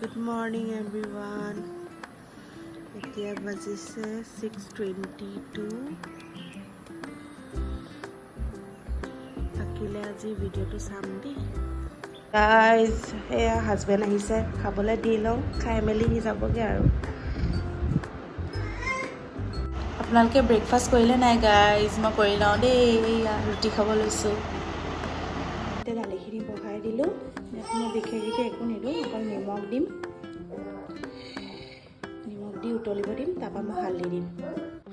Good morning everyone. এতিয়া বাজিছে 6:22. থাকিলে আজি ভিডিঅ'টো চাম দেই গাইজ। এয়া হাজবেণ্ড আহিছে, খাবলৈ দি লওঁ, খাই মেলি সি যাবগৈ আৰু। আপোনালোকে ব্ৰেকফাষ্ট কৰিলে নাই গাইজ? মই কৰি লওঁ দেই। এয়া ৰুটি খাব লৈছোঁ। এতিয়া দালিখিনি বহাই দিলোঁ। ইয়াত মই বিশেষ একো নিদিওঁ, অকল নিমখ দিম। নিমখ দি উতলিব দিম, তাৰপৰা মই হালধি দিম।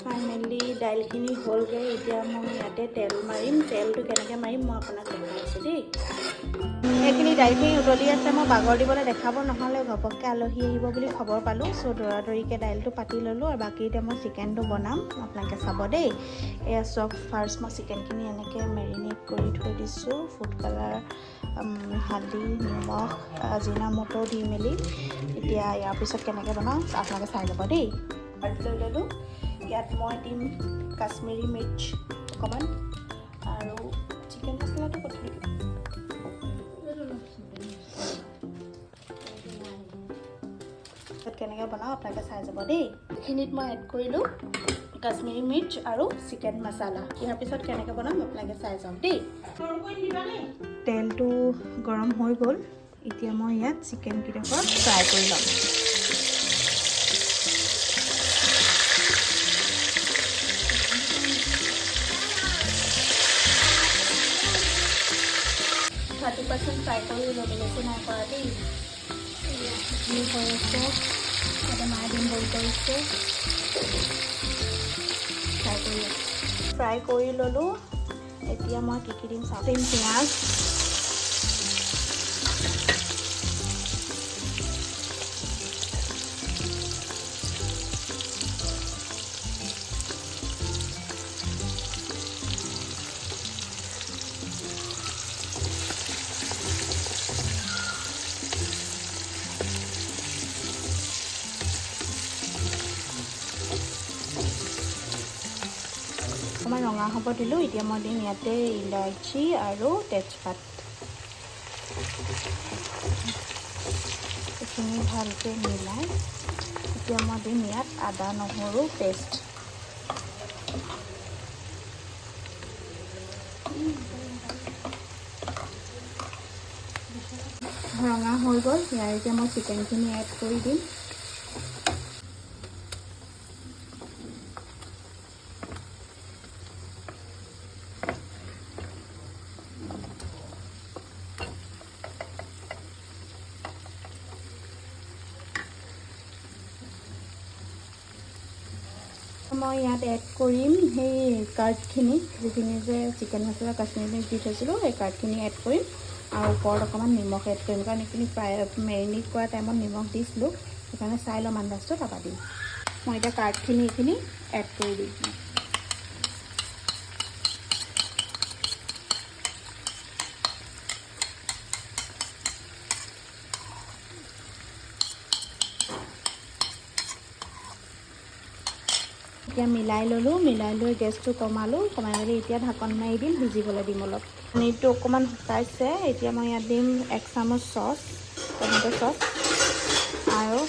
ফাইনেলি দাইলখিনি হ'লগৈ। এতিয়া মই ইয়াতে তেল মাৰিম। তেলটো কেনেকৈ মাৰিম মই আপোনাক দেখাইছোঁ দেই। এইখিনি দাইলখিনি উতলি আছে, মই বাগৰ দিবলৈ দেখাব নহ'লে, ঘপককৈ আলহী আহিব বুলি খবৰ পালোঁ। চ' দৌৰাদৌৰিকৈ দাইলটো পাতি ল'লোঁ আৰু বাকী এতিয়া মই চিকেনটো বনাম, আপোনালোকে চাব দেই। এয়া চব ফাৰ্ষ্ট মই চিকেনখিনি এনেকৈ মেৰিনেট কৰি থৈ দিছোঁ। ফুড কালাৰ, হালধি, নিমখ, জিনামটো দি মেলি। এতিয়া ইয়াৰ পিছত কেনেকৈ বনাওঁ আপোনালোকে চাই ল'ব দেই। লৈ ল'লোঁ। ইয়াত মই দিম কাশ্মীৰী মিৰ্চ অকণমান আৰু চিকেন মছলাটো পঠাই দিম। কেনেকৈ বনাওঁ আপোনালোকে চাই যাব দেই। এইখিনিত মই এড কৰিলোঁ কাশ্মীৰী মিৰ্চ আৰু চিকেন মছলা। ইয়াৰ পিছত কেনেকৈ বনাম আপোনালোকে চাই যাওক দেই। তেলটো গৰম হৈ গ'ল। এতিয়া মই ইয়াত চিকেনকেইডোখৰ ফ্ৰাই কৰি ল'ম। থাৰ্টি পাৰ্চেণ্ট ফ্ৰাই কৰি ল'লোঁ, বেছি নাই কৰা দেই। হৈ আছে, তাতে মায়ে দিম বইল কৰিছে। ফ্ৰাই কৰি ল'লোঁ। এতিয়া মই কি দিম চাওঁ। দিম পিঁয়াজ, অকণমান ৰঙা হ'ব দিলোঁ। এতিয়া মই দিম ইয়াতে ইলাইচি আৰু তেজপাত। এইখিনি ভালকৈ মিলাই এতিয়া মই দিম ইয়াত আদা নহৰু পেষ্ট। ৰঙা হৈ গ'ল। ইয়াৰ এতিয়া মই চিকেনখিনি এড কৰি দিম। মই ইয়াত এড কৰিম সেই কাৰ্ডখিনি, যিখিনি যে চিকেন মছলা কাশ্মীৰী মিৰ্চ দি থৈছিলোঁ, সেই কাৰ্ডখিনি এড কৰিম আৰু ওপৰত অকণমান নিমখ এড কৰিম, কাৰণ এইখিনি মেৰিনেট কৰা টাইমত নিমখ দিছিলোঁ। সেইকাৰণে চাই ল'ম আন্দাজটো, তাৰপৰা দিম। মই এতিয়া কাৰ্ডখিনি এইখিনি এড কৰি দিম। এতিয়া মিলাই ল'লোঁ। মিলাই লৈ গেছটো কমালোঁ। কমাই মেলি এতিয়া ঢাকন মাৰি দিম, সিজিবলৈ দিম অলপ। পানীটো অকণমান শুকাইছে। এতিয়া মই ইয়াত দিম 1 চামুচ চচ, টমেটো চচ, আৰু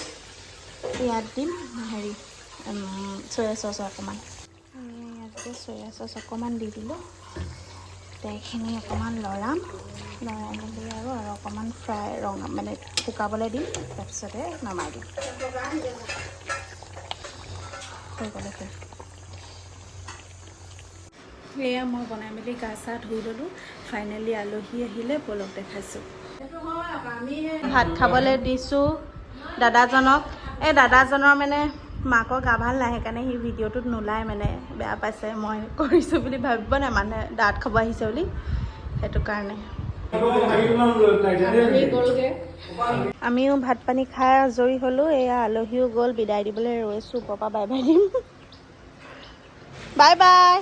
ইয়াত দিম চয়া চচ অকণমান। ইয়াতে চয়া চচ অকণমান দি দিলোঁ। এইখিনি অকণমান লৰাই মেলি আৰু অকণমান ফ্ৰাই শুকাবলৈ দিম, তাৰপিছতে নমাই দিম। হৈ গ'ল এতিয়া। এয়া মই বনাই মেলি গা চা ধুই ল'লোঁ। ফাইনেলি আলহী আহিলে, বলক দেখাইছোঁ। ভাত খাবলৈ দিছোঁ দাদাজনক। এই দাদাজনৰ মাকৰ গা ভাল নাই, সেইকাৰণে সি ভিডিঅ'টোত নোলায়, বেয়া পাইছে। মই কৰিছোঁ বুলি ভাবিব নাই, মানুহে দাঁত খাব আহিছে বুলি, সেইটো কাৰণে। আমিও ভাত পানী খাই আজৰি হ'লোঁ। এয়া আলহীও গ'ল, বিদায় দিবলৈ ৰৈছোঁ। ওপৰৰ পৰা বাই বাই দিম। Bye bye.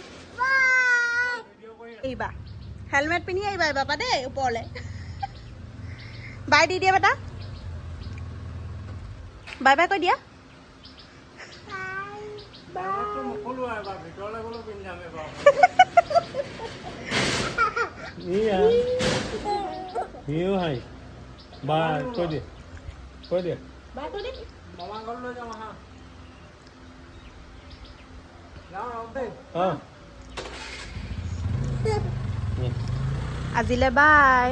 আহিবা, হেলমেট পিন্ধি আহিবা বাবা দেই ওপৰলৈ। বাই দি দিয়া বেটা, বাই বাই কৈ দিয়া। কৈ দিয়া বাই কৈ দে মামা ঘৰলৈ লৈ যাম আহা যাওঁ দেই অঁ আজিলে বাই